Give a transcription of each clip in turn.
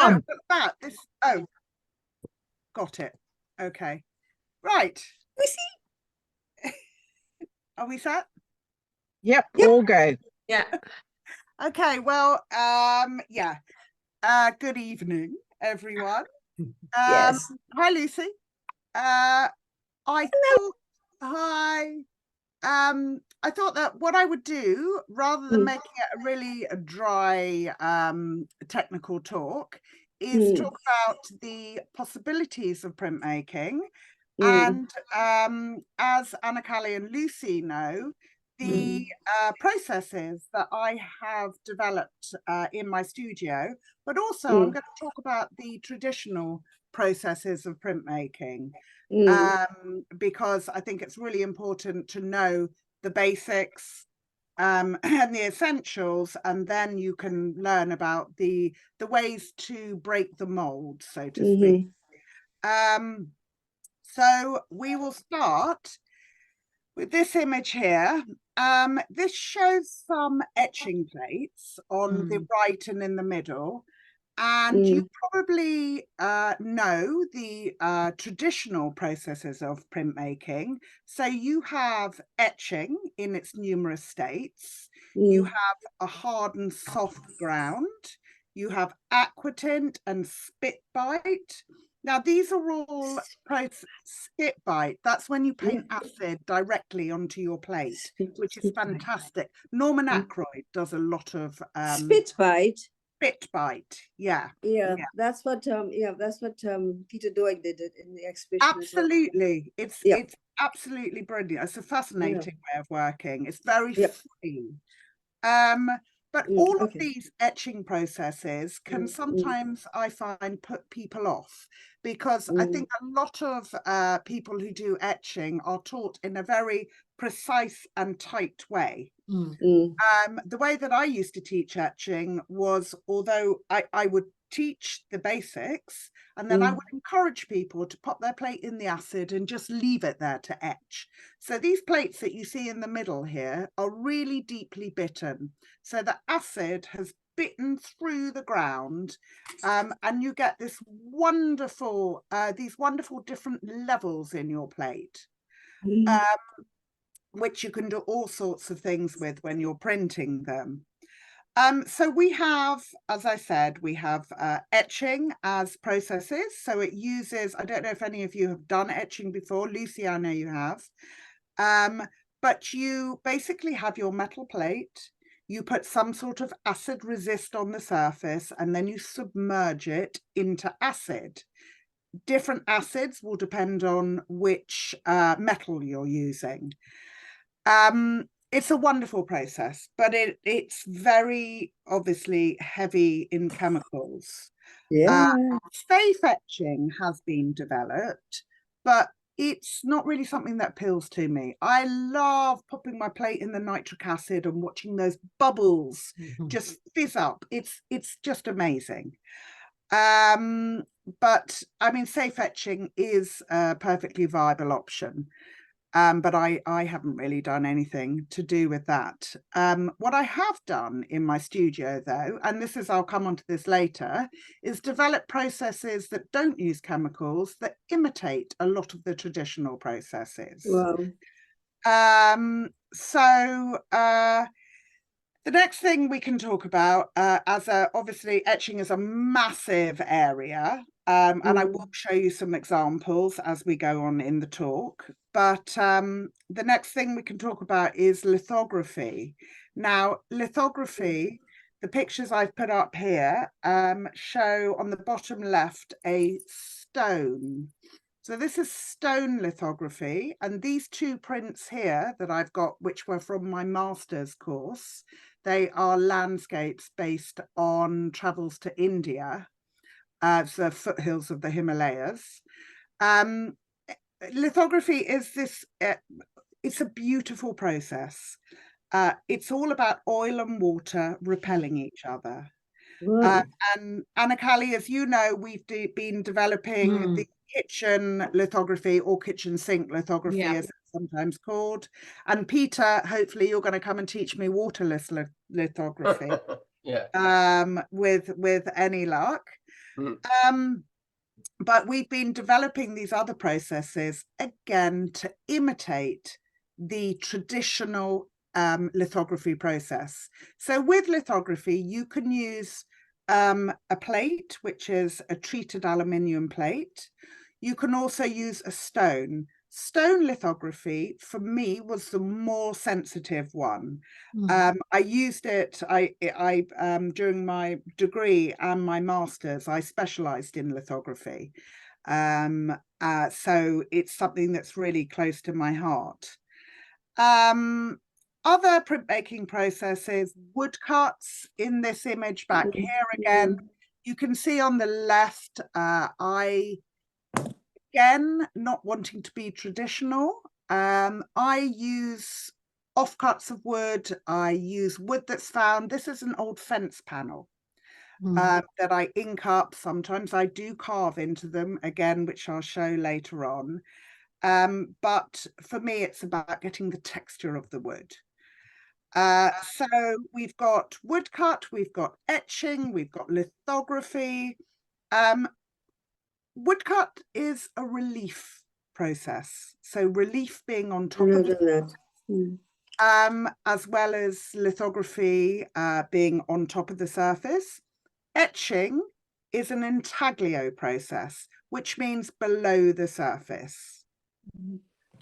Oh, that this. Oh, got it. Okay, right. We see. Are we set? Yep, all go. Yeah. Okay. Well, yeah. Good evening, everyone. Yes. Hi, Lucy. I thought. Hi. I thought that what I would do, rather than making it a really dry technical talk, is talk about the possibilities of printmaking. And as Anna Callie and Lucy know, the processes that I have developed in my studio, but also I'm going to talk about the traditional processes of printmaking. Because I think it's really important to know the basics and the essentials, and then you can learn about the ways to break the mold, so to speak. So we will start with this image here. This shows some etching plates on the right and in the middle. And you probably know the traditional processes of printmaking. So you have etching in its numerous states. You have a hard and soft ground. You have aquatint and spit bite. Now, these are all spit bite. That's when you paint acid directly onto your plate, which is fantastic. Norman Ackroyd does a lot of spit bite. Spit bite, yeah. That's what Peter Doig did it in the exhibition. Absolutely, it's absolutely brilliant. It's a fascinating way of working. It's very free. But all of these etching processes can sometimes, I find, put people off, because I think a lot of people who do etching are taught in a very precise and tight way. The way that I used to teach etching was, although I would teach the basics, and then I would encourage people to pop their plate in the acid and just leave it there to etch. So these plates that you see in the middle here are really deeply bitten. So the acid has bitten through the ground, and you get this wonderful, these wonderful different levels in your plate. Which you can do all sorts of things with when you're printing them. So we have, as I said, we have etching as processes. So it uses, I don't know if any of you have done etching before. Lucy, I know you have. But you basically have your metal plate, you put some sort of acid resist on the surface, and then you submerge it into acid. Different acids will depend on which metal you're using. It's a wonderful process, but it's very obviously heavy in chemicals. Safe etching has been developed, but it's not really something that appeals to me. I love popping my plate in the nitric acid and watching those bubbles just fizz up. It's just amazing. But I mean, safe etching is a perfectly viable option. But I haven't really done anything to do with that. What I have done in my studio, though, and this is, I'll come on to this later, is develop processes that don't use chemicals, that imitate a lot of the traditional processes. So the next thing we can talk about, obviously etching is a massive area, and I will show you some examples as we go on in the talk. But the next thing we can talk about is lithography. Now, lithography, the pictures I've put up here show on the bottom left a stone. So this is stone lithography, and these two prints here that I've got, which were from my master's course, they are landscapes based on travels to India, the foothills of the Himalayas. Lithography is this, it's a beautiful process. It's all about oil and water repelling each other. And Anna Callie, as you know, we've been developing the kitchen lithography, or kitchen sink lithography, as it's sometimes called. And Peter, hopefully you're going to come and teach me waterless lithography with any luck. But we've been developing these other processes, again, to imitate the traditional lithography process. So with lithography, you can use a plate, which is a treated aluminium plate. You can also use a stone. Stone lithography, for me, was the more sensitive one. I used it during my degree and my master's. I specialized in lithography. So it's something that's really close to my heart. Other printmaking processes, woodcuts in this image back here again. You can see on the left, again, not wanting to be traditional, I use offcuts of wood. I use wood that's found. This is an old fence panel that I ink up. Sometimes I do carve into them again, which I'll show later on. But for me, it's about getting the texture of the wood. So we've got woodcut, we've got etching, we've got lithography. Woodcut is a relief process. So relief being on top of it, as well as lithography being on top of the surface. Etching is an intaglio process, which means below the surface.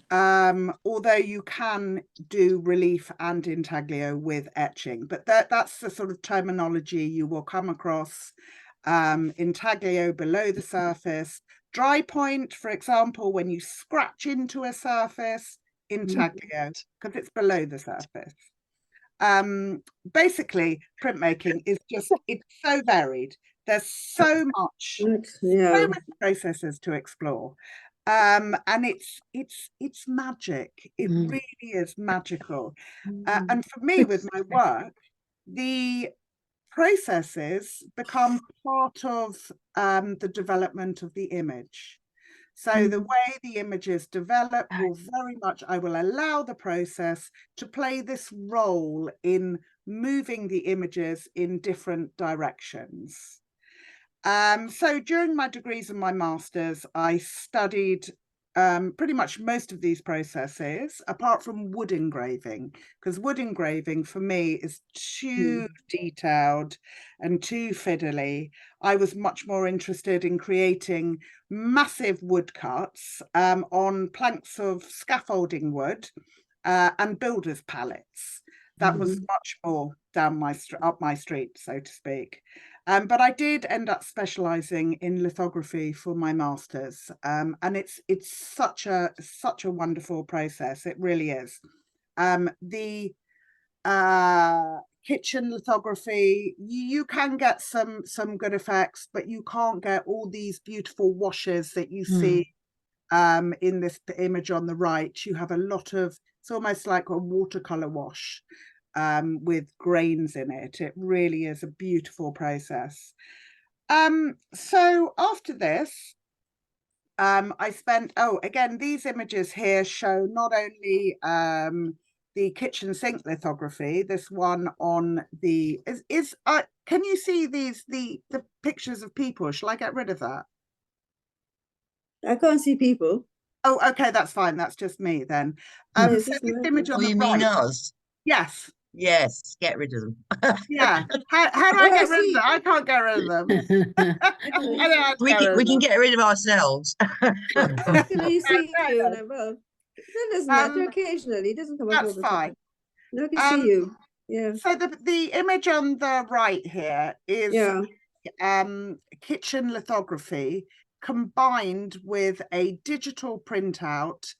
Although you can do relief and intaglio with etching, but that's the sort of terminology you will come across. Intaglio below the surface, dry point, for example, when you scratch into a surface, intaglio, because it's below the surface. Basically, printmaking is just, it's so varied. There's so much, so many processes to explore. And it's magic. It really is magical. And for me, with my work, the processes become part of the development of the image. So the way the image is developed will very much, I will allow the process to play this role in moving the images in different directions. So during my degrees and my masters, I studied pretty much most of these processes, apart from wood engraving, because wood engraving for me is too detailed and too fiddly. I was much more interested in creating massive woodcuts on planks of scaffolding wood and builders' pallets. That was much more down up my street, so to speak. But I did end up specializing in lithography for my masters, and it's such a wonderful process. It really is. The kitchen lithography, you can get some good effects, but you can't get all these beautiful washes that you see in this image on the right. You have a lot of, it's almost like a watercolor wash with grains in it. It really is a beautiful process. So after this, I spent, again, these images here show not only the kitchen sink lithography, this one on the, can you see these, the pictures of people? Shall I get rid of that? I can't see people. Oh, okay, that's fine. That's just me then. No, So it's this just my- image on Oh, the you mean right. us? Yes. Yes, get rid of them. Yeah. How do I Oh, I get rid of see. them? I can't get rid of them. I don't know how to We get rid can, we of can them. get rid of ourselves. I can only see you, and well, that doesn't matter. Um, Occasionally, it doesn't come up That's all the fine. time. I can see you. Yeah. So the image on the right here is Yeah. kitchen lithography combined with a digital printout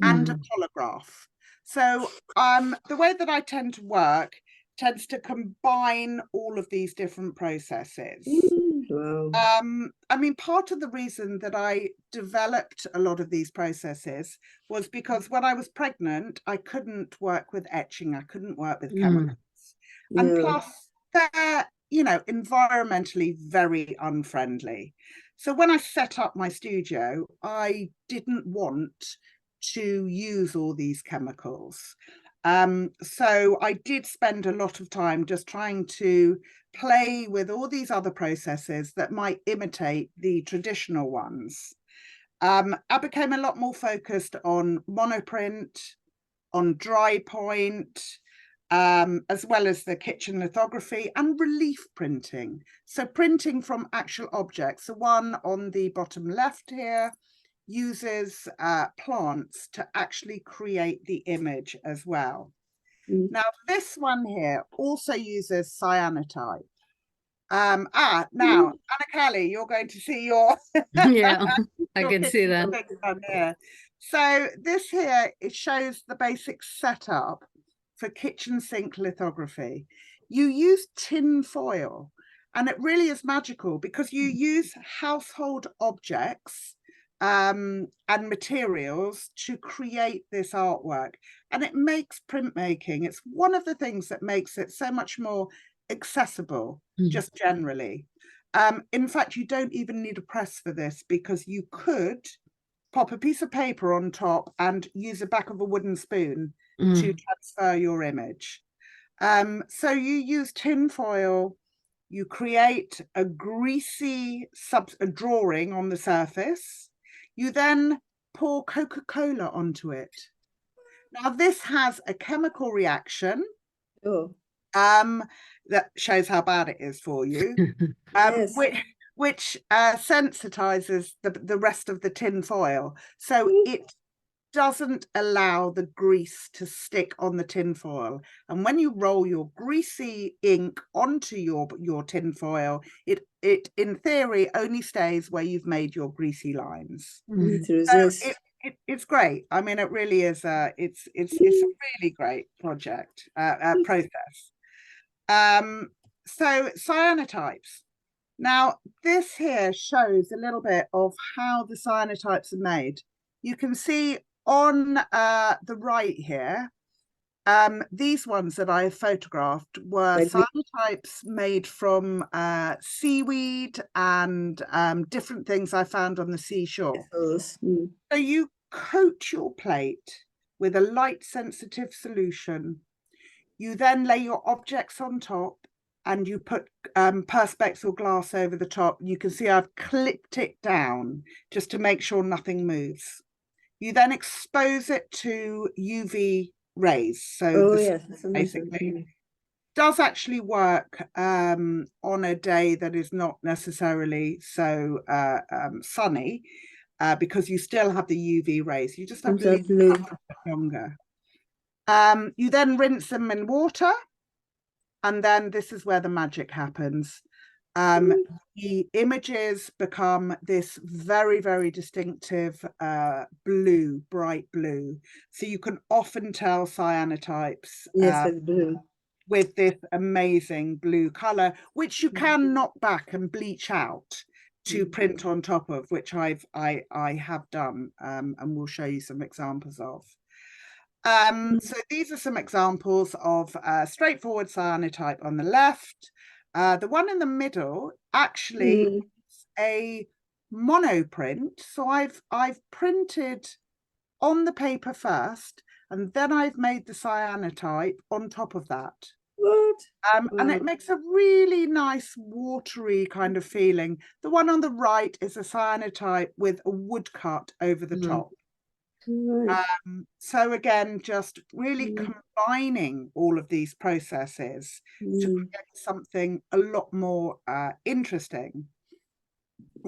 and a holograph. So the way that I tend to work tends to combine all of these different processes. Wow. I mean, part of the reason that I developed a lot of these processes was because when I was pregnant, I couldn't work with etching, I couldn't work with chemicals. And plus, they're, you know, environmentally very unfriendly. So when I set up my studio, I didn't want to use all these chemicals. So I did spend a lot of time just trying to play with all these other processes that might imitate the traditional ones. I became a lot more focused on monoprint, on dry point, as well as the kitchen lithography and relief printing. So printing from actual objects. The one on the bottom left here uses plants to actually create the image as well. Now this one here also uses cyanotype. Now Anna Kelly, you're going to see your Yeah, I your can see that. kitchen on here. So this here, it shows the basic setup for kitchen sink lithography. You use tin foil, and it really is magical because you use household objects and materials to create this artwork, and it makes printmaking, it's one of the things that makes it so much more accessible just generally. In fact, you don't even need a press for this because you could pop a piece of paper on top and use the back of a wooden spoon to transfer your image. So you use tin foil, you create a greasy drawing on the surface, you then pour Coca-Cola onto it. Now this has a chemical reaction that shows how bad it is for you, Yes. which sensitizes the rest of the tin foil, so it doesn't allow the grease to stick on the tin foil. And when you roll your greasy ink onto your tin foil, it in theory only stays where you've made your greasy lines. So it's great. I mean, it really is it's a really great project process. So cyanotypes. Now this here shows a little bit of how the cyanotypes are made. You can see on the right here, these ones that I photographed were cyanotypes made from seaweed and different things I found on the seashore. So you coat your plate with a light sensitive solution. You then lay your objects on top and you put perspex or glass over the top. You can see I've clipped it down just to make sure nothing moves. You then expose it to UV rays. So basically does actually work on a day that is not necessarily so sunny, because you still have the UV rays. You just have to leave it a bit longer. You then rinse them in water, and then this is where the magic happens. The images become this very, very distinctive blue, bright blue. So you can often tell cyanotypes with this amazing blue color, which you can knock back and bleach out to print on top of, which I have done, and we'll show you some examples of. So these are some examples of straightforward cyanotype on the left. The one in the middle actually is a monoprint. So I've printed on the paper first, and then I've made the cyanotype on top of that. And it makes a really nice watery kind of feeling. The one on the right is a cyanotype with a woodcut over the top. So again, just really combining all of these processes to create something a lot more interesting.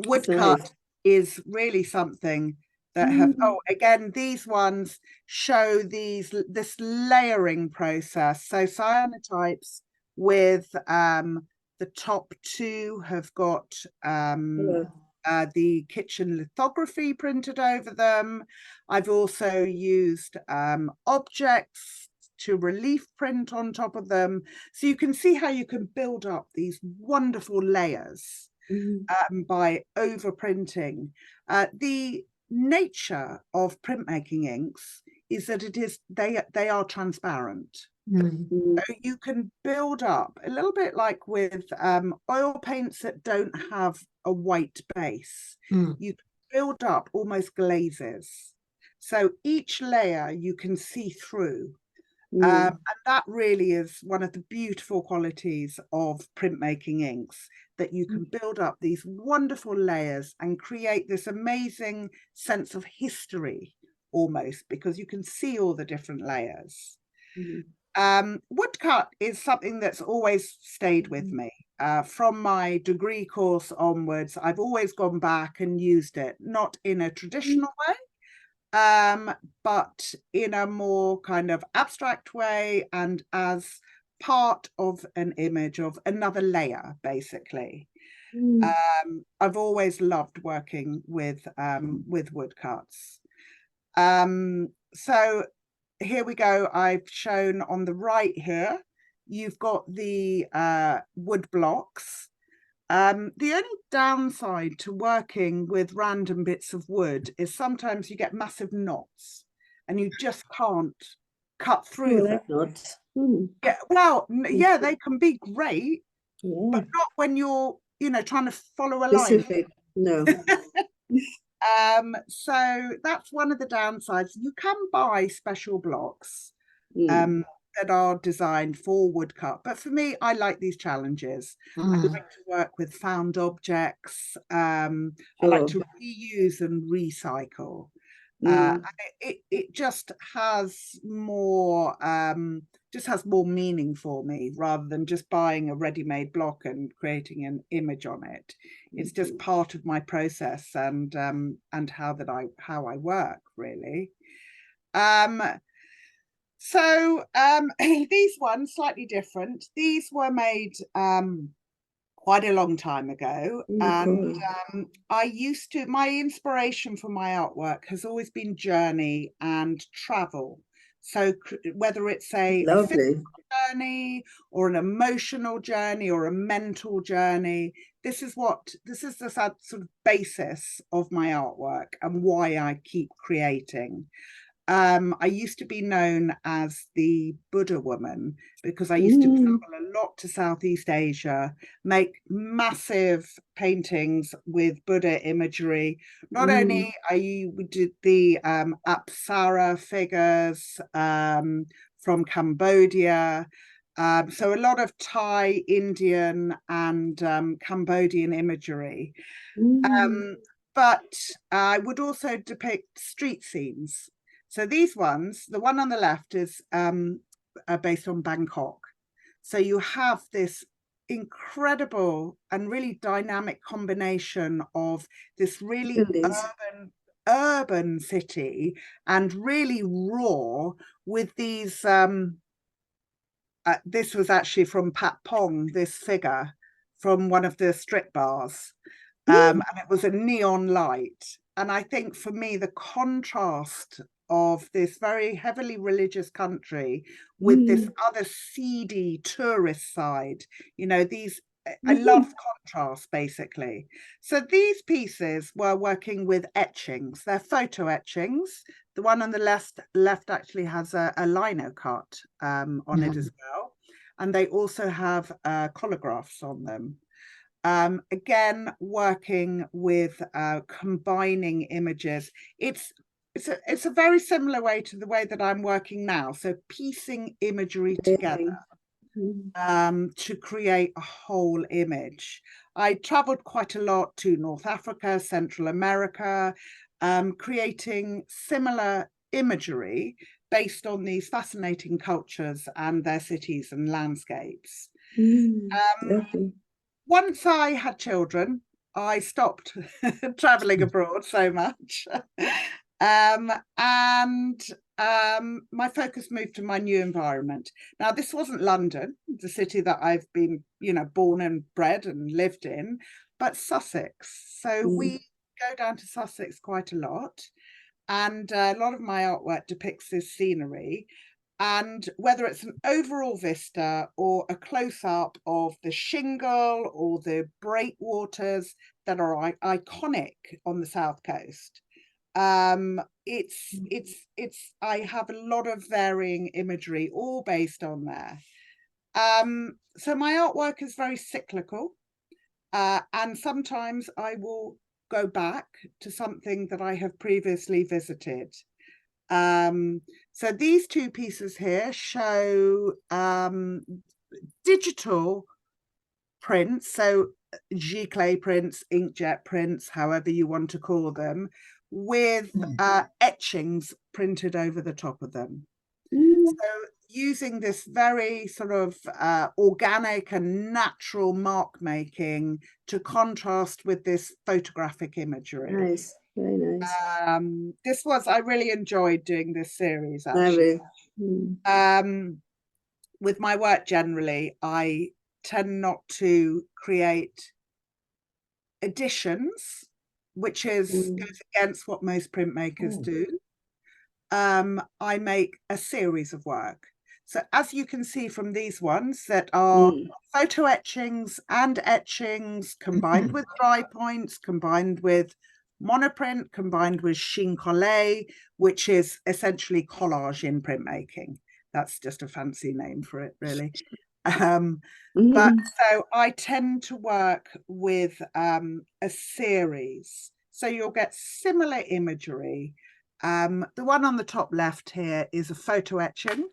Woodcut is really something that have, again, these ones show this layering process. So cyanotypes with the top two have got the kitchen lithography printed over them. I've also used objects to relief print on top of them. So you can see how you can build up these wonderful layers by overprinting. The nature of printmaking inks is that they are transparent. So you can build up a little bit like with oil paints that don't have a white base. You can build up almost glazes. So each layer you can see through. And that really is one of the beautiful qualities of printmaking inks, that you can build up these wonderful layers and create this amazing sense of history almost, because you can see all the different layers. Woodcut is something that's always stayed with me. From my degree course onwards, I've always gone back and used it, not in a traditional way, but in a more kind of abstract way and as part of an image, of another layer, basically. I've always loved working with woodcuts. So here we go. I've shown on the right here, you've got the wood blocks. The only downside to working with random bits of wood is sometimes you get massive knots and you just can't cut through them. Not. Yeah, well, yeah, they can be great, Yeah. but not when you're, trying to follow a line. Specific. No. So that's one of the downsides. You can buy special blocks that are designed for woodcut, but for me, I like these challenges. I like to work with found objects. I like to reuse and recycle. It just has more meaning for me, rather than just buying a ready-made block and creating an image on it. It's just part of my process and how I work, really. So these ones slightly different. These were made quite a long time ago, and my inspiration for my artwork has always been journey and travel. So whether it's a physical journey or an emotional journey or a mental journey, this is the sort of basis of my artwork and why I keep creating. I used to be known as the Buddha woman because I used to travel a lot to Southeast Asia, make massive paintings with Buddha imagery. Not only we did the Apsara figures from Cambodia, so a lot of Thai, Indian and Cambodian imagery. But I would also depict street scenes. So these ones, the one on the left is based on Bangkok. So you have this incredible and really dynamic combination of this really urban city and really raw with these. This was actually from Pat Pong, this figure from one of the strip bars. And it was a neon light. And I think for me, the contrast of this very heavily religious country with this other seedy tourist side, I love contrast, basically. So these pieces were working with etchings. They're photo etchings. The one on the left actually has a lino cut on it as well. And they also have collagraphs on them. Again, working with combining images. It's a very similar way to the way that I'm working now. So piecing imagery together to create a whole image. I traveled quite a lot to North Africa, Central America, creating similar imagery based on these fascinating cultures and their cities and landscapes. Once I had children, I stopped traveling abroad so much. My focus moved to my new environment. Now, this wasn't London, the city that I've been, born and bred and lived in, but Sussex. So we go down to Sussex quite a lot. And a lot of my artwork depicts this scenery. And whether it's an overall vista or a close-up of the shingle or the breakwaters that are iconic on the South Coast, I have a lot of varying imagery, all based on there. So my artwork is very cyclical, and sometimes I will go back to something that I have previously visited. So these two pieces here show digital prints, so giclée prints, inkjet prints, however you want to call them, with etchings printed over the top of them. So using this very sort of organic and natural mark making to contrast with this photographic imagery. Nice, very nice. I really enjoyed doing this series I actually. will. With my work generally, I tend not to create editions, which goes against what most printmakers do. I make a series of work. So as you can see from these ones that are photo etchings and etchings combined with dry points, combined with monoprint, combined with chine collé, which is essentially collage in printmaking. That's just a fancy name for it, really. But so I tend to work with a series. So you'll get similar imagery. The one on the top left here is a photo etching.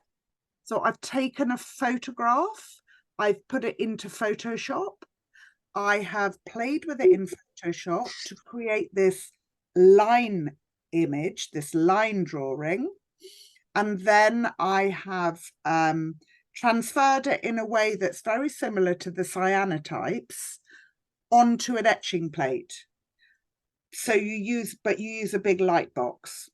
So I've taken a photograph, I've put it into Photoshop. I have played with it in Photoshop to create this line image, this line drawing. And then I have transferred it in a way that's very similar to the cyanotypes onto an etching plate. So you use a big light box.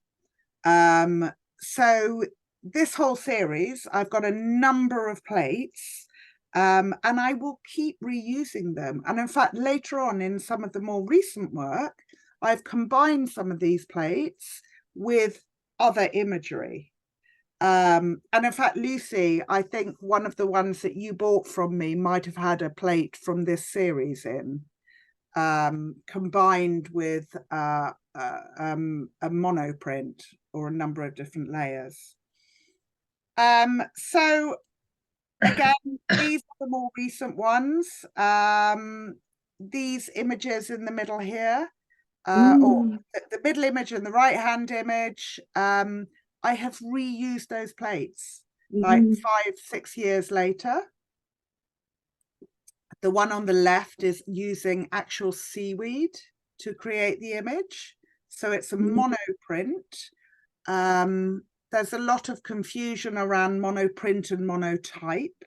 So this whole series, I've got a number of plates, and I will keep reusing them. And in fact, later on in some of the more recent work, I've combined some of these plates with other imagery. And in fact, Lucy, I think one of the ones that you bought from me might have had a plate from this series in, combined with a monoprint or a number of different layers. So again, these are the more recent ones. These images in the middle here, or the middle image and the right-hand image, I have reused those plates like 5-6 years later. The one on the left is using actual seaweed to create the image. So it's a monoprint. There's a lot of confusion around monoprint and monotype.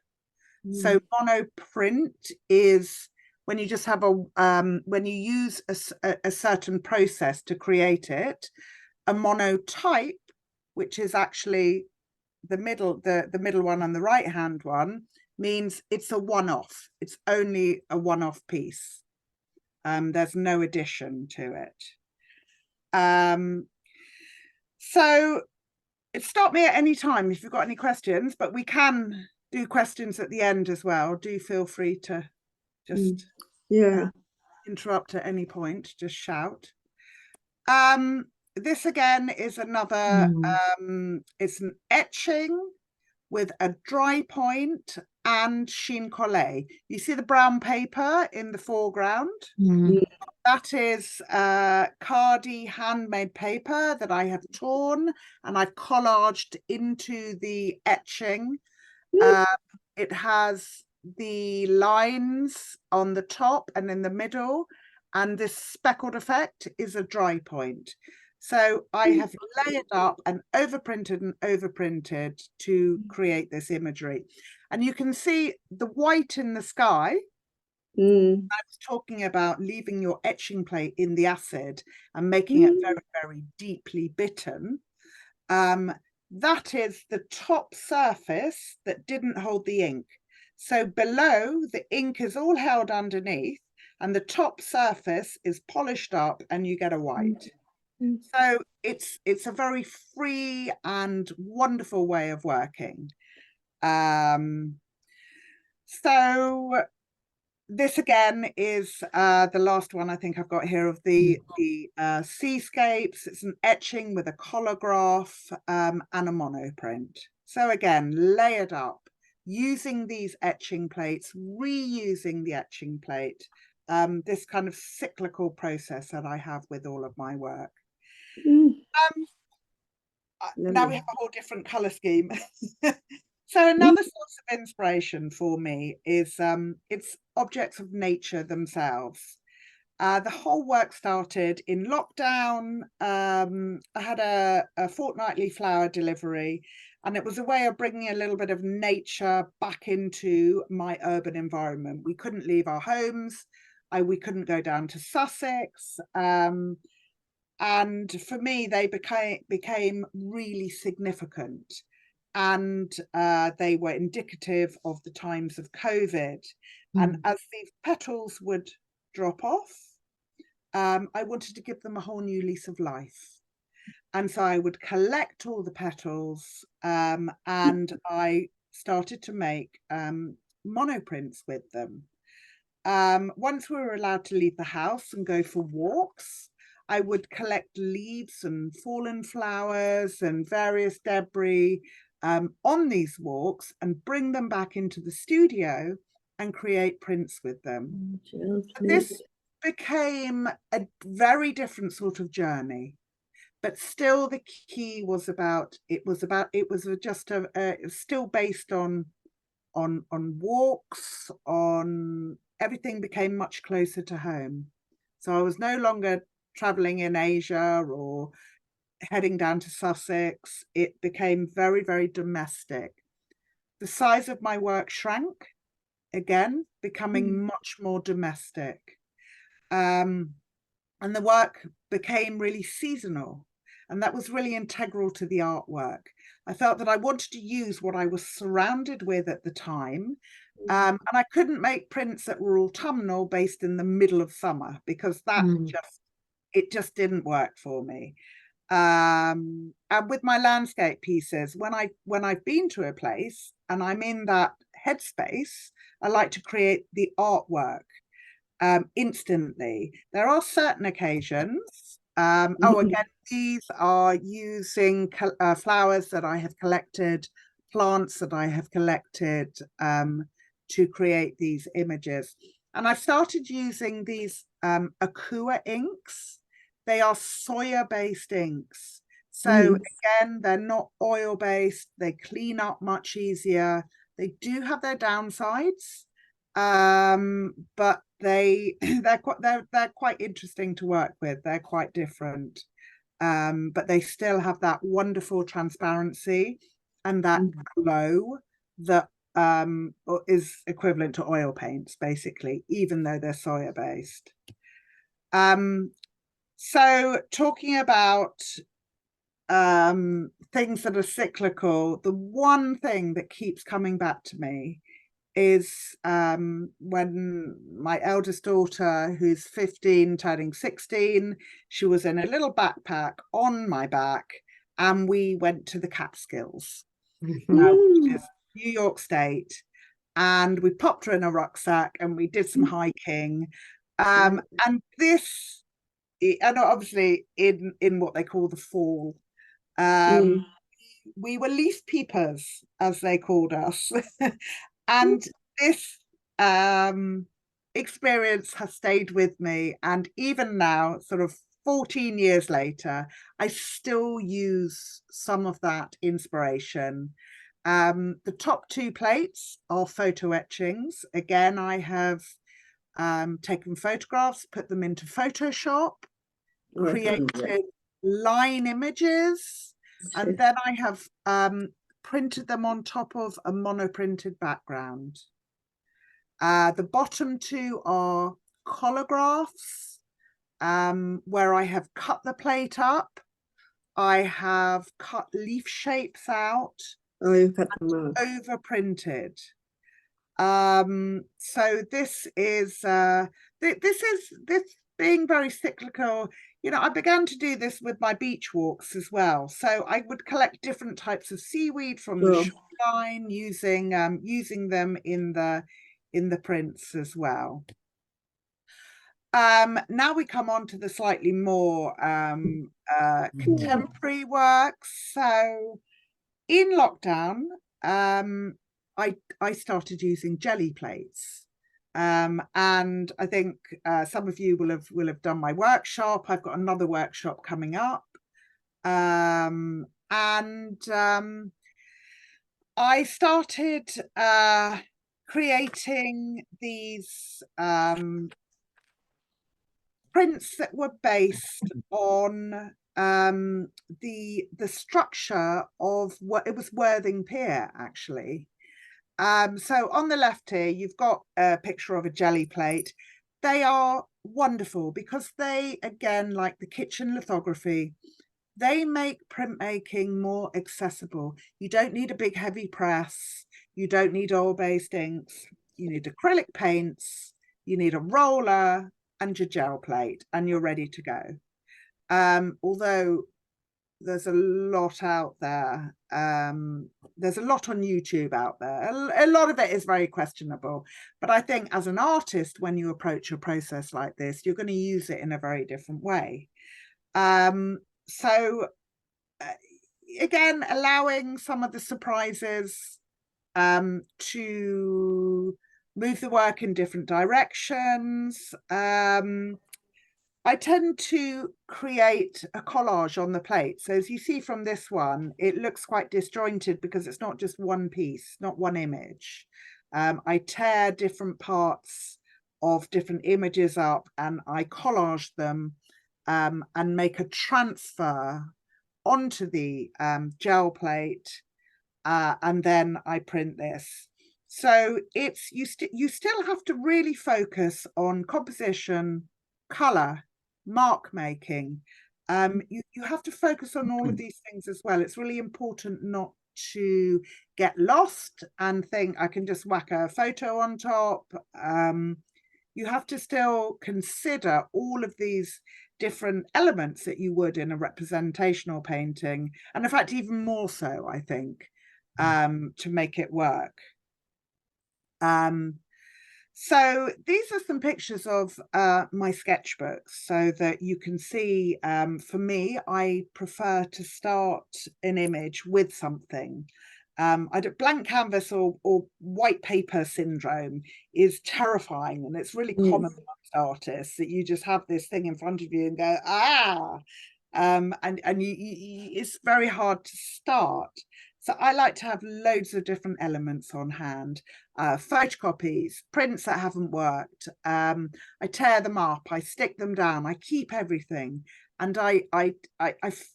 So monoprint is when you just have when you use a certain process to create it. A monotype, which is actually the middle one and the right-hand one, means it's a one-off. It's only a one-off piece. There's no addition to it. So stop me at any time if you've got any questions, but we can do questions at the end as well. Do feel free to just interrupt at any point, just shout. This again is another, it's an etching with a dry point and chine collé. You see the brown paper in the foreground? That is Cardi handmade paper that I have torn and I've collaged into the etching. It has the lines on the top and in the middle, and this speckled effect is a dry point. So I have layered up and overprinted to create this imagery. And you can see the white in the sky. I was talking about leaving your etching plate in the acid and making it very, very deeply bitten. That is the top surface that didn't hold the ink. So below, the ink is all held underneath and the top surface is polished up and you get a white. So it's a very free and wonderful way of working. So this again is the last one I think I've got here of the seascapes. It's an etching with a colograph and a monoprint. So again, layered up, using these etching plates, reusing the etching plate, this kind of cyclical process that I have with all of my work. now we have a whole different color scheme. So another source of inspiration for me is it's objects of nature themselves. The whole work started in lockdown. I had a fortnightly flower delivery, and it was a way of bringing a little bit of nature back into my urban environment. We couldn't leave our homes. We couldn't go down to Sussex. And for me, they became really significant. And they were indicative of the times of COVID. And as these petals would drop off, I wanted to give them a whole new lease of life. And so I would collect all the petals, and I started to make monoprints with them. Once we were allowed to leave the house and go for walks, I would collect leaves and fallen flowers and various debris on these walks and bring them back into the studio and create prints with them. This became a very different sort of journey, but still the key was still based on walks, on everything became much closer to home. So I was no longer traveling in Asia or heading down to Sussex. It became very, very domestic. The size of my work shrank, again, becoming much more domestic. And the work became really seasonal. And that was really integral to the artwork. I felt that I wanted to use what I was surrounded with at the time. And I couldn't make prints that were autumnal based in the middle of summer, because that just didn't work for me. And with my landscape pieces, when I've been to a place and I'm in that headspace, I like to create the artwork instantly. There are certain occasions. Again, these are using flowers that I have collected, plants that I have collected to create these images. And I've started using these Aqua inks. They are soya-based inks. So again, they're not oil-based. They clean up much easier. They do have their downsides, but they're quite interesting to work with. They're quite different, but they still have that wonderful transparency and that glow that is equivalent to oil paints, basically, even though they're soya-based. So talking about things that are cyclical, the one thing that keeps coming back to me is when my eldest daughter, who's 15, turning 16, she was in a little backpack on my back, and we went to the Catskills, which is New York State, and we popped her in a rucksack and we did some hiking. And this, and obviously in what they call the fall, we were leaf peepers, as they called us. And this experience has stayed with me, and even now, sort of 14 years later, I still use some of that inspiration. The top two plates are photo etchings. Again, I have taken photographs, put them into Photoshop, created line images, and then I have printed them on top of a monoprinted background. The bottom two are collagraphs, where I have cut the plate up. I have cut leaf shapes out. Oh, you cut them out. Overprinted. So this being very cyclical. You know, I began to do this with my beach walks as well. So I would collect different types of seaweed from the shoreline, using them in the prints as well. Now we come on to the slightly more contemporary works. So in lockdown, I started using jelly plates. And I think some of you will have done my workshop. I've got another workshop coming up. and I started creating these prints that were based on the structure of what it was Worthing Pier, actually. So on the left here, you've got a picture of a jelly plate. They are wonderful because they, again, like the kitchen lithography, they make printmaking more accessible. You don't need a big heavy press. You don't need oil-based inks. You need acrylic paints. You need a roller and your gel plate, and you're ready to go. Although there's a lot out there. There's a lot on YouTube out there. A lot of it is very questionable. But I think as an artist, when you approach a process like this, you're going to use it in a very different way. So again, allowing some of the surprises to move the work in different directions. I tend to create a collage on the plate. So as you see from this one, it looks quite disjointed because it's not just one piece, not one image. I tear different parts of different images up and I collage them and make a transfer onto the gel plate, and then I print this. So it's you still have to really focus on composition, color, mark making. You have to focus on all of these things as well. It's really important not to get lost and think I can just whack a photo on top. You have to still consider all of these different elements that you would in a representational painting, and in fact even more so, I think, to make it work. So these are some pictures of my sketchbooks so that you can see, for me, I prefer to start an image with something. Blank canvas or white paper syndrome is terrifying, and it's really common amongst artists that you just have this thing in front of you and go, and it's very hard to start. So I like to have loads of different elements on hand, photocopies, prints that haven't worked. I tear them up, I stick them down, I keep everything, and I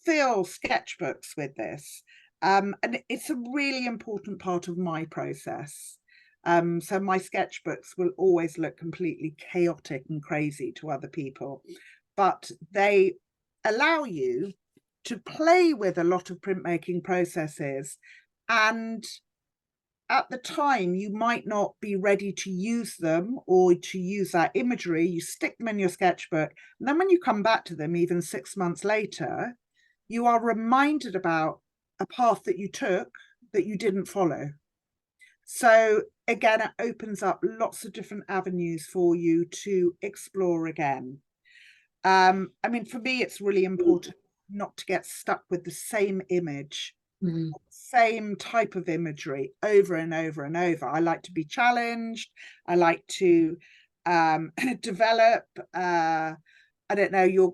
fill sketchbooks with this. And it's a really important part of my process. So my sketchbooks will always look completely chaotic and crazy to other people, but they allow you to play with a lot of printmaking processes, and at the time you might not be ready to use them or to use that imagery. You stick them in your sketchbook, and then when you come back to them even 6 months later, you are reminded about a path that you took that you didn't follow. So again, it opens up lots of different avenues for you to explore again. I mean, for me, it's really important not to get stuck with the same image, same type of imagery over and over and over. I like to be challenged. I like to develop. I don't know,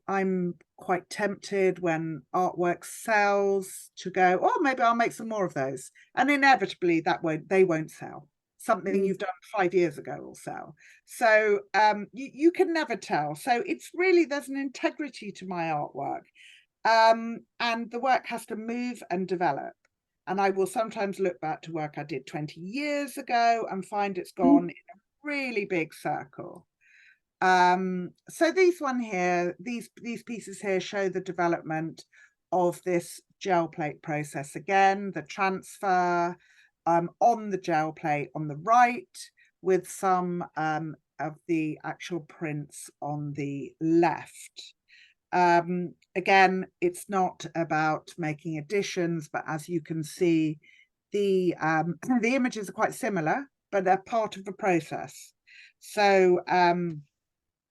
I'm quite tempted when artwork sells to go, oh, maybe I'll make some more of those. And inevitably they won't sell. Something you've done 5 years ago will sell. So you can never tell. So it's really, there's an integrity to my artwork. And the work has to move and develop. And I will sometimes look back to work I did 20 years ago and find it's gone in a really big circle. So these pieces here show the development of this gel plate process. Again, the transfer on the gel plate on the right, with some of the actual prints on the left. Again, it's not about making additions, but as you can see, the images are quite similar, but they're part of the process. So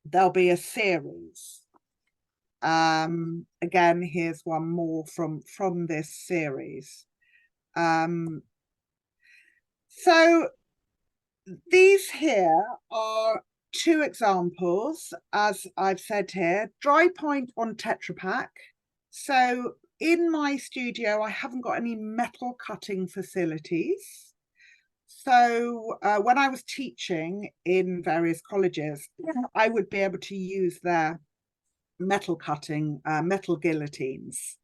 there'll be a series. Again, here's one more from this series. So these here are 2 examples, as I've said here. Dry point on Tetra Pak. So in my studio, I haven't got any metal cutting facilities. So when I was teaching in various colleges, I would be able to use their metal cutting, metal guillotines.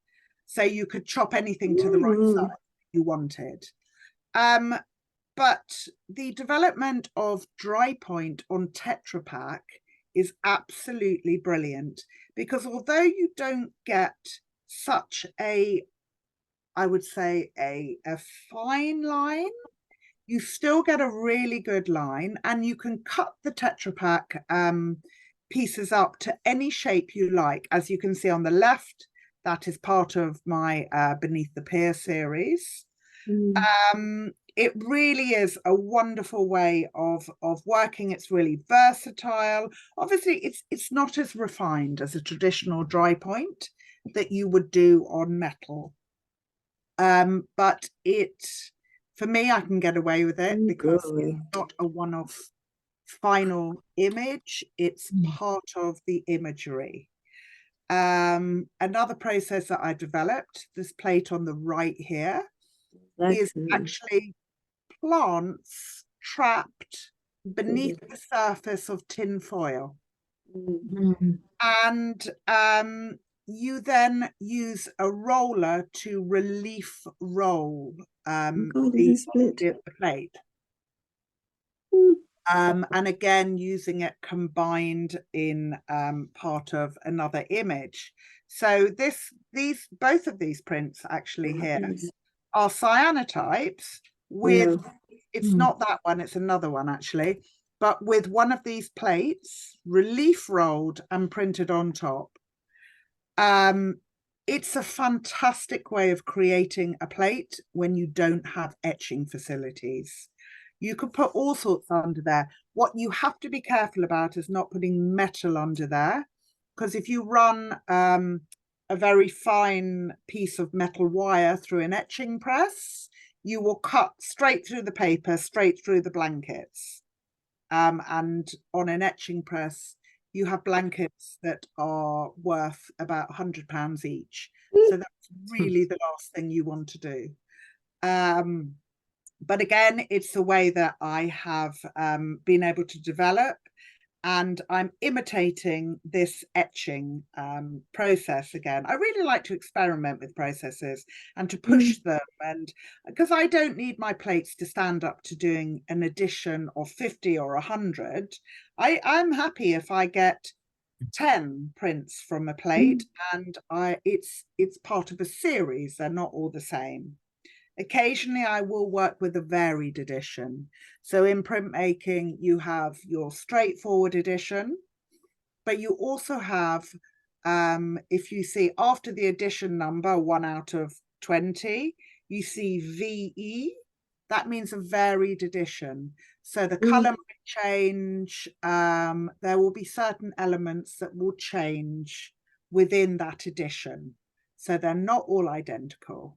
So you could chop anything to the right size you wanted. But the development of dry point on Tetra Pak is absolutely brilliant, because although you don't get such a, I would say, a fine line, you still get a really good line, and you can cut the Tetra Pak pieces up to any shape you like. As you can see on the left, that is part of my Beneath the Pier series. It really is a wonderful way of working. It's really versatile. Obviously, it's not as refined as a traditional dry point that you would do on metal. But for me, I can get away with it because it's not a one-off final image. It's part of the imagery. Another process that I developed, this plate on the right here, is actually plants trapped beneath the surface of tin foil. And you then use a roller to relief roll the plate. And again, using it combined in part of another image. So both of these prints actually here are cyanotypes with, it's not that one, it's another one actually, but with one of these plates relief rolled and printed on top. It's a fantastic way of creating a plate when you don't have etching facilities. You could put all sorts under there. What you have to be careful about is not putting metal under there, because if you run a very fine piece of metal wire through an etching press, you will cut straight through the paper, straight through the blankets. And on an etching press, you have blankets that are worth about £100 each. So that's really the last thing you want to do. But again, it's a way that I have been able to develop, and I'm imitating this etching process again. I really like to experiment with processes and to push them, and because I don't need my plates to stand up to doing an edition of 50 or 100. I'm happy if I get 10 prints from a plate, and it's part of a series. They're not all the same. Occasionally, I will work with a varied edition. So in printmaking, you have your straightforward edition, but you also have, if you see after the edition number 1 out of 20, you see VE. That means a varied edition. So the color might change. There will be certain elements that will change within that edition. So they're not all identical.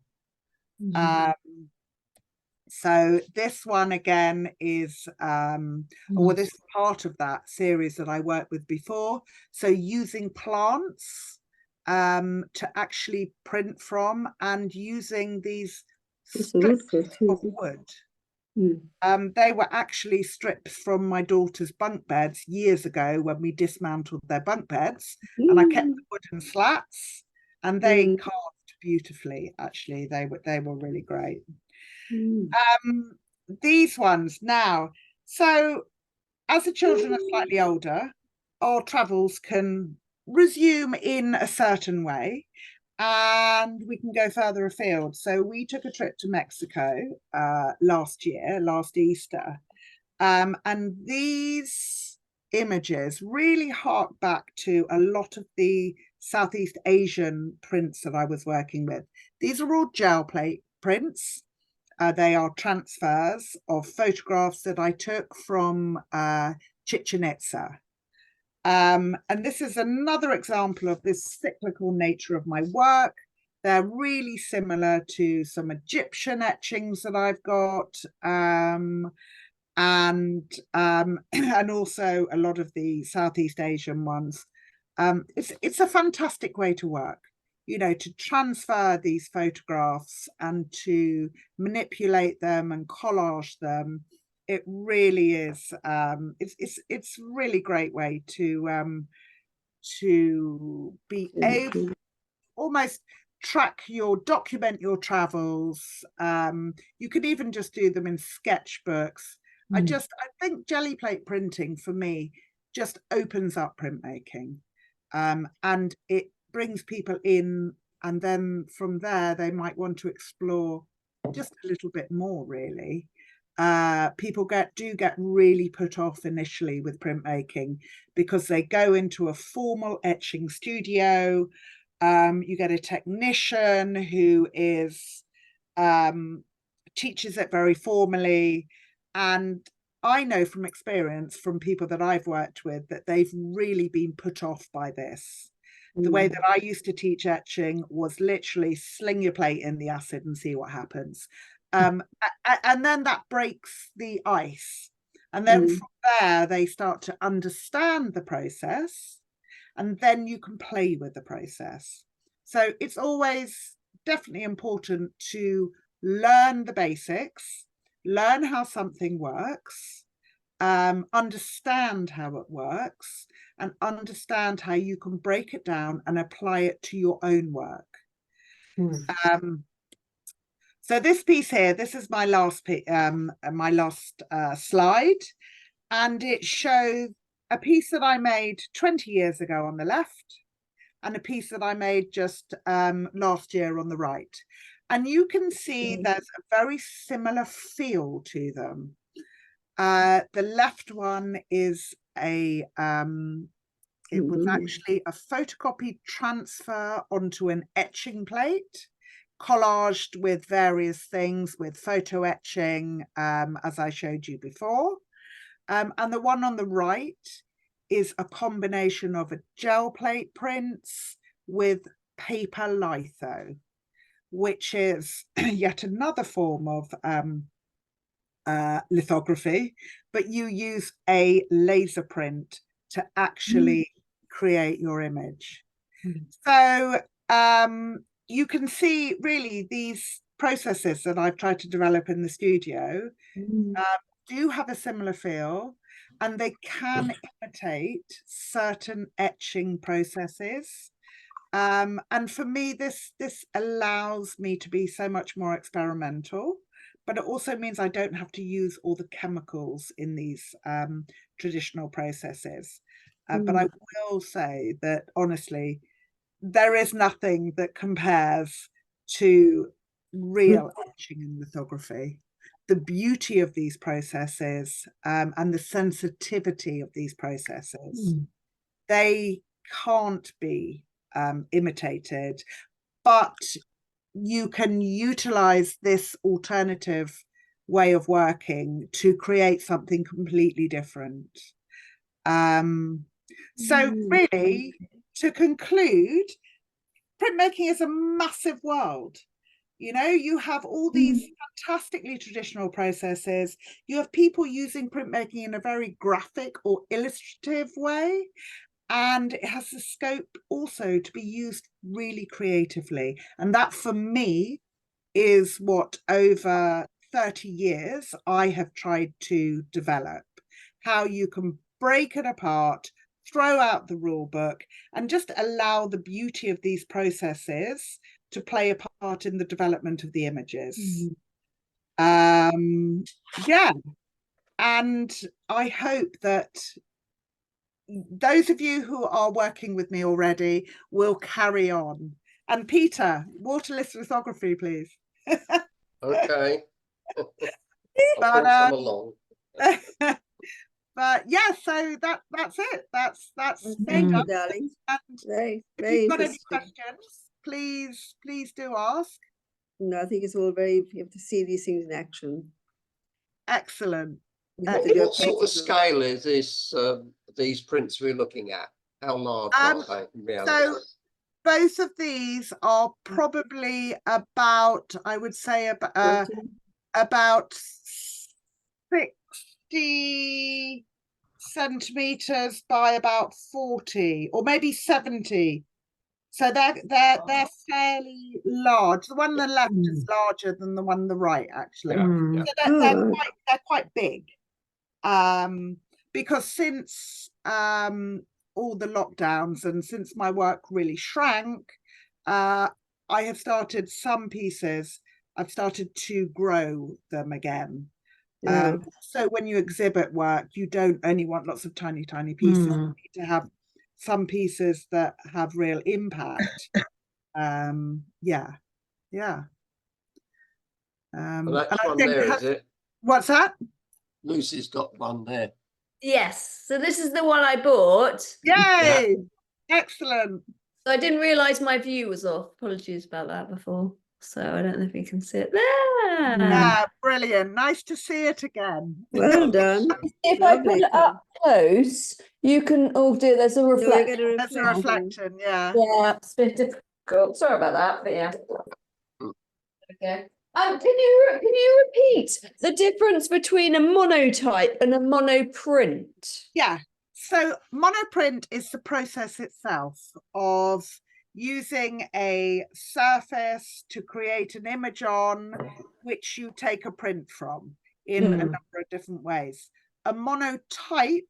So this one again is this is part of that series that I worked with before. So using plants to actually print from, and using these strips of wood. They were actually strips from my daughter's bunk beds years ago when we dismantled their bunk beds, and I kept the wooden slats, and they carved beautifully. Actually, they were really great. These ones now. So as the children are slightly older, our travels can resume in a certain way, and we can go further afield. So we took a trip to Mexico last Easter, and these images really hark back to a lot of the Southeast Asian prints that I was working with. These are all gel plate prints. They are transfers of photographs that I took from Chichen Itza. And this is another example of this cyclical nature of my work. They're really similar to some Egyptian etchings that I've got, and also a lot of the Southeast Asian ones. It's a fantastic way to work. you know, to transfer these photographs and to manipulate them and collage them. It really is, it's really great way to be able to almost document your travels. You could even just do them in sketchbooks. I think jelly plate printing for me just opens up printmaking, and it brings people in, and then from there they might want to explore just a little bit more, really. People do get really put off initially with printmaking because they go into a formal etching studio. You get a technician who is teaches it very formally, and I know from experience from people that I've worked with that they've really been put off by this. The way that I used to teach etching was literally sling your plate in the acid and see what happens. And then that breaks the ice. And then from there, they start to understand the process, and then you can play with the process. So it's always definitely important to learn the basics, learn how something works, understand how it works, and understand how you can break it down and apply it to your own work. So this piece here, this is my last slide, and it shows a piece that I made 20 years ago on the left, and a piece that I made just last year on the right. And you can see there's a very similar feel to them. The left one is it was actually a photocopied transfer onto an etching plate, collaged with various things, with photo etching, as I showed you before. And the one on the right is a combination of a gel plate prints with paper litho, which is yet another form of lithography, but you use a laser print to actually create your image. So you can see really these processes that I've tried to develop in the studio do have a similar feel, and they can imitate certain etching processes. And for me, this allows me to be so much more experimental, but it also means I don't have to use all the chemicals in these traditional processes. But I will say that honestly, there is nothing that compares to real etching and lithography. The beauty of these processes and the sensitivity of these processes, they can't be imitated, but you can utilize this alternative way of working to create something completely different. So really, to conclude, printmaking is a massive world. You know, you have all these fantastically traditional processes. You have people using printmaking in a very graphic or illustrative way. And it has the scope also to be used really creatively. And that, for me, is what over 30 years I have tried to develop. How you can break it apart, throw out the rule book, and just allow the beauty of these processes to play a part in the development of the images. Yeah, and I hope that those of you who are working with me already will carry on. And Peter, waterless lithography, please. Okay. I'll But, bring some along. But yeah, so that's it. That's Thank you, darling. And Very, if very you've got any interesting. questions, please do ask. No, I think it's all very, you have to see these things in action. Excellent. You have to do a What sort of practical. scale is this? These prints we're looking at? How large are they in reality? So both of these are probably about, I would say, about 60 centimeters by about 40, or maybe 70 So they're fairly large. The one on the left is larger than the one on the right, actually. Mm. So Oh. they're quite big. Because since all the lockdowns and since my work really shrank, I have started some pieces. I've started to grow them again. Yeah. So when you exhibit work, you don't only want lots of tiny pieces. You need to have some pieces that have real impact. Yeah. Well, that's and I one think there, is it? what's that? Lucy's got one there. Yes, so this is the one I bought. Yay! Excellent. So I didn't realise my view was off. Apologies about that before. So I don't know if you can see it there. Yeah, brilliant. Nice to see it again. Well done. If I Lovely, put it up close, you can all do. There's a You get reflection. a That's a reflection. reflection, yeah. Yeah, it's a bit difficult. Sorry about that, but yeah. Mm. Okay. Can you repeat the difference between a monotype and a monoprint? Yeah. So monoprint is the process itself of using a surface to create an image on which you take a print from in a number of different ways. A monotype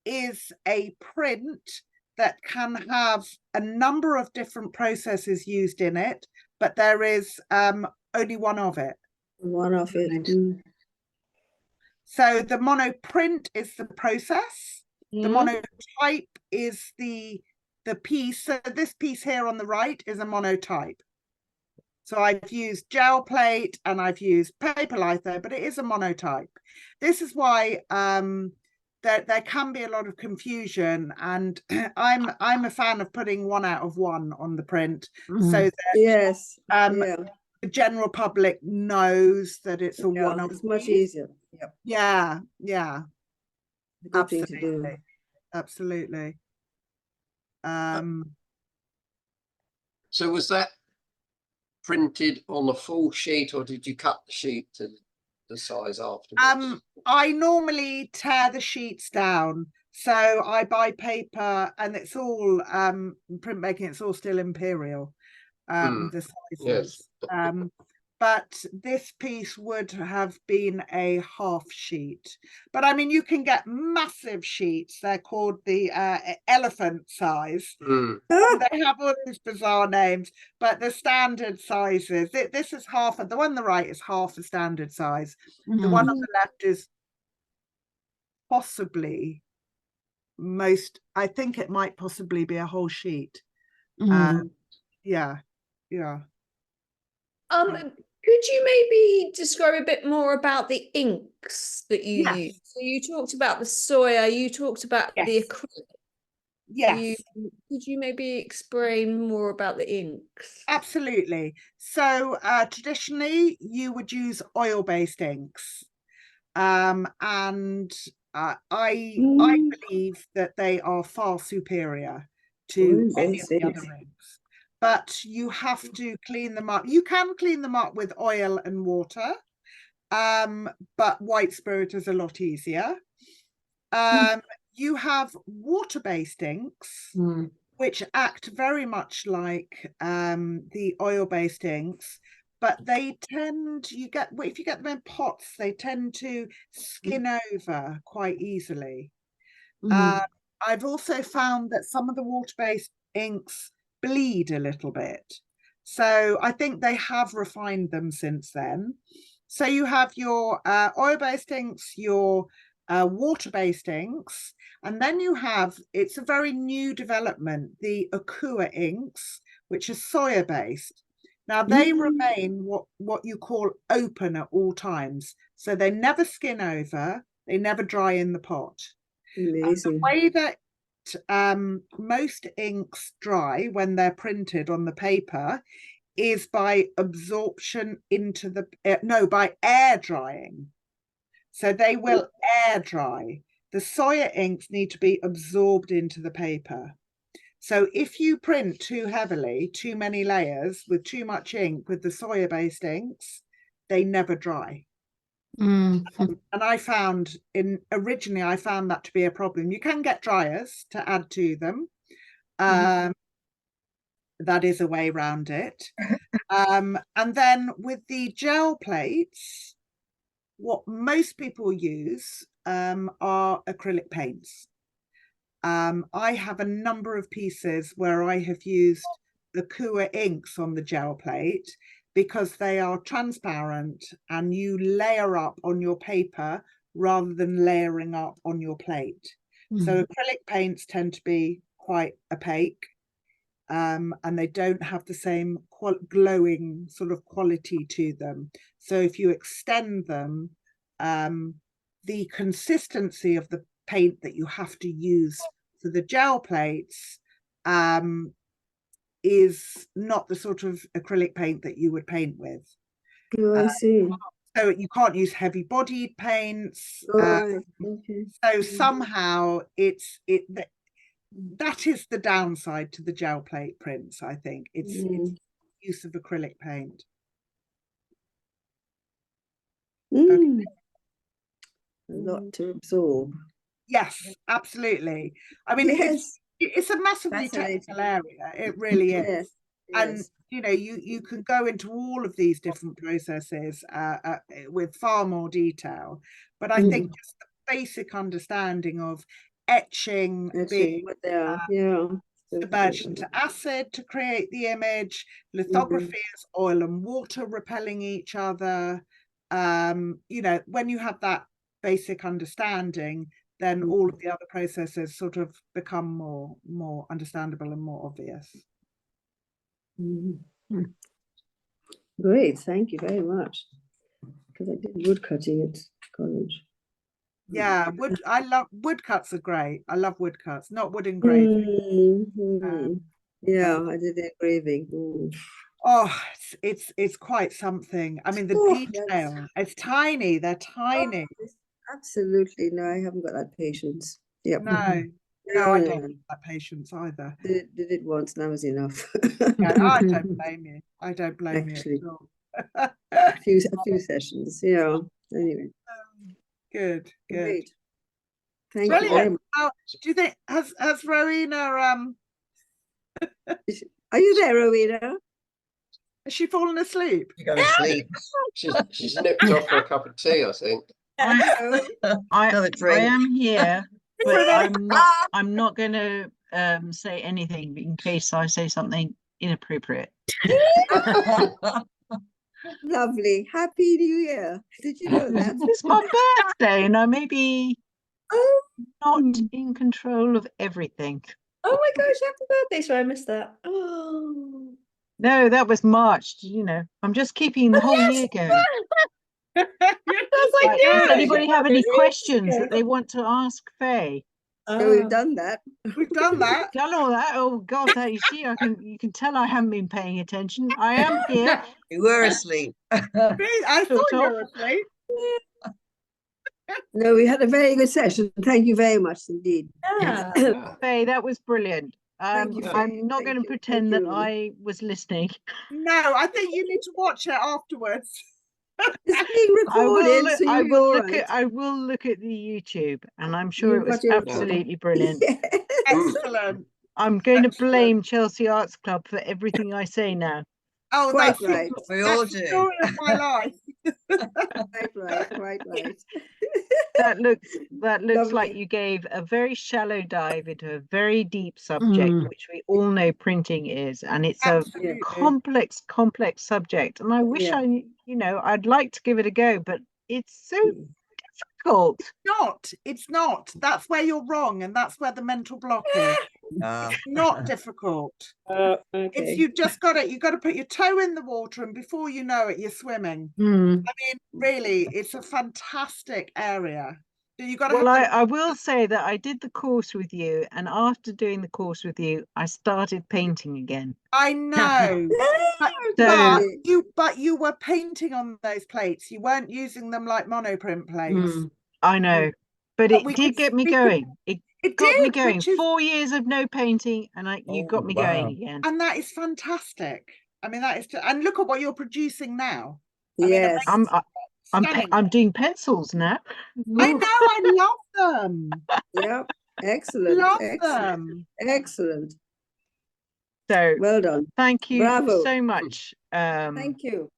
is a print that can have a number of different processes used in it, but there is only one of it. One of it. So the monoprint is the process. The monotype is the piece. So this piece here on the right is a monotype. So I've used gel plate and I've used paper litho, but it is a monotype. This is why there can be a lot of confusion, and I'm a fan of putting 1 out of 1 on the print, so that Yes. the general public knows that it's a one of. It's much easier. Yeah. Good thing to do. Absolutely. So was that printed on a full sheet, or did you cut the sheet to the size afterwards? I normally tear the sheets down. So I buy paper, and it's all printmaking, it's all still imperial. The sizes. Yes. But this piece would have been a half sheet. But I mean, you can get massive sheets. They're called the elephant size. They have all these bizarre names, but the standard sizes, this is half of the one on the right is half the standard size. The one on the left is possibly I think it might possibly be a whole sheet. Yeah. Could you maybe describe a bit more about the inks that you Yes. use? So you talked about the soya, you talked about the Yes. acrylic. Yes. Could you maybe explain more about the inks? Absolutely. So traditionally you would use oil-based inks. And I believe that they are far superior to any of the other inks. But you have to clean them up. You can clean them up with oil and water, but white spirit is a lot easier. You have water-based inks, which act very much like the oil-based inks, but they tend, if you get them in pots, they tend to skin over quite easily. I've also found that some of the water-based inks bleed a little bit. So I think they have refined them since then. So you have your oil-based inks, your water-based inks, and then you have, it's a very new development, the Akua inks, which is soya-based. Now they remain what you call open at all times. So they never skin over, they never dry in the pot. Amazing. The way that most inks dry when they're printed on the paper is by absorption into the by air drying. So they will air dry. The soya inks need to be absorbed into the paper. So if you print too heavily, too many layers with too much ink with the soya based inks, they never dry. And I found originally I found that to be a problem. You can get dryers to add to them, that is a way around it. And then with the gel plates, what most people use are acrylic paints. I have a number of pieces where I have used Aqua inks on the gel plate because they are transparent and you layer up on your paper rather than layering up on your plate. So acrylic paints tend to be quite opaque, and they don't have the same glowing sort of quality to them. So if you extend them, the consistency of the paint that you have to use for the gel plates is not the sort of acrylic paint that you would paint with. Oh, I see. So you can't use heavy bodied paints. All right. Okay. So somehow that is the downside to the gel plate prints, I think. It's use of acrylic paint. A lot to absorb. Yes, absolutely. I mean, it's a massively technical area. It really is. Yes. And you know, you can go into all of these different processes with far more detail. But I think just the basic understanding of etching, being what they are. Yeah. submersion to acid to create the image, lithography is oil and water repelling each other. You know, when you have that basic understanding, then all of the other processes sort of become more understandable and more obvious. Great, thank you very much. Because I did wood cutting at college. Yeah, I love woodcuts are great. I love woodcuts, not wood engraving. Yeah, I did the engraving. Oh, it's quite something. I mean, the detail, it's tiny, they're tiny. Absolutely, no, I haven't got that patience. Yep. No, I don't have that patience either. Did it once, and that was enough. Yeah, I don't blame you. I don't blame you at all. a few sessions, yeah. Anyway. Good. Great. Thank you very Brilliant. much. Do you think has Rowena Are you there, Rowena? has she fallen asleep? You go to sleep. She's nipped off for a cup of tea, I think. I am here, but I'm not going to say anything in case I say something inappropriate. Lovely. Happy New Year. Did you know that? It's my birthday and I may be not in control of everything. Oh my gosh, happy birthday. Sorry, I missed that. Oh. No, that was March, you know. I'm just keeping the whole year going. Does anybody have any questions that they want to ask Faye? So we've done that. We've done that. Done all that? Oh God, that you see, you can tell I haven't been paying attention. I am here. You were asleep. I thought you were asleep. No, we had a very good session. Thank you very much indeed. Yeah. Faye, that was brilliant. Thank you, Faye. I'm not going to pretend that I was listening. No, I think you need to watch it afterwards. It's being recorded, so I you'll be will all look right. at I will look at the YouTube, and I'm sure You've it was got your- absolutely brilliant. Excellent. I'm going to Excellent. blame Chelsea Arts Club for everything I say now. Oh, Quite that's right. We all that's the do. story of my life. Quite right. That looks like Lovely. you gave a very shallow dive into a very deep subject, which we all know printing is, and it's Absolutely. a complex subject. And I wish I'd like to give it a go, but it's so difficult. It's not. That's where you're wrong, and that's where the mental block is. It's not difficult. It's Okay. you just got it. You got to put your toe in the water, and before you know it, you're swimming. I mean, really, it's a fantastic area. So you got to. Well, I will say that I did the course with you, and after doing the course with you, I started painting again. I know, but you were painting on those plates. You weren't using them like monoprint plates. I know, but it we did could- get me we could- going. It got me did, going. which is- 4 years of no painting, and you got me going again. And that is fantastic. I mean, that is, and look at what you're producing now. I mean, Yes. I'm doing pencils now. I know, I love them. Yep. Excellent. Love Excellent. them. Excellent. So Well done. thank you Bravo. so much. Thank you.